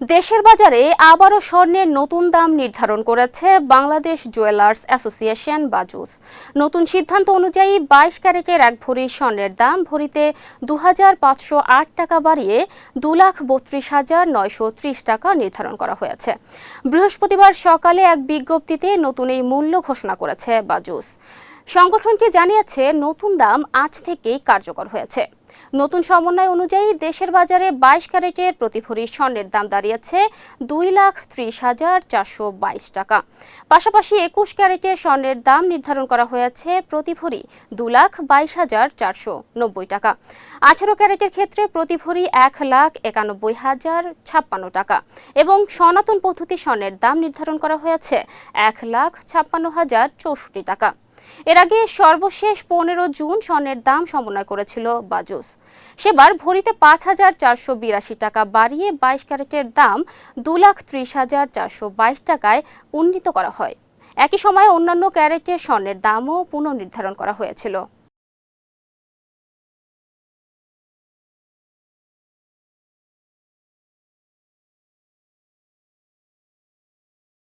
দেশের বাজারে আবারও স্বর্ণের নতুন দাম নির্ধারণ করেছে বাংলাদেশ জুয়েলার্স অ্যাসোসিয়েশন বাজুস। নতুন সিদ্ধান্ত অনুযায়ী ২২ ক্যারেটের এক ভরি স্বর্ণের দাম ভরিতে ২,৫০৮ টাকা বাড়িয়ে ২,৩২,৯৩০ টাকা নির্ধারণ করা হয়েছে। বৃহস্পতিবার সকালে এক বিজ্ঞপ্তিতে নতুন এই মূল্য ঘোষণা করেছে বাজুস। সংগঠনটি জানিয়েছে নতুন দাম আজ থেকেই কার্যকর হয়েছে। নতুন সমন্বয় অনুযায়ী দেশের বাজারে ২২ ক্যারেটের প্রতি ভরি স্বর্ণের দাম দাঁড়িয়েছে ২,৩০,৪২২ টাকা। পাশাপাশি ২১ ক্যারেটের স্বর্ণের দাম নির্ধারণ করা হয়েছে প্রতি ভরি ২,২২,৪৯০ টাকা। ১৮ ক্যারেটের ক্ষেত্রে প্রতি ভরি ১,৯১,০৫৬ টাকা এবং সনাতন পদ্ধতি স্বর্ণের দাম নির্ধারণ করা হয়েছে ১,৫৬,০৬৪ টাকা। এর আগে সর্বশেষ ১৫ জুন স্বর্ণের দাম সমন্বয় করেছিল বাজুস। সেবার ভরিতে ৫,৪৮২ টাকা বাড়িয়ে ২২ ক্যারেটের দাম ২,৩০,৪২২ টাকায় উন্নীত করা হয়। একই সময়ে অন্যান্য ক্যারেটের স্বর্ণের দামও পুনর্নির্ধারণ করা হয়েছিল।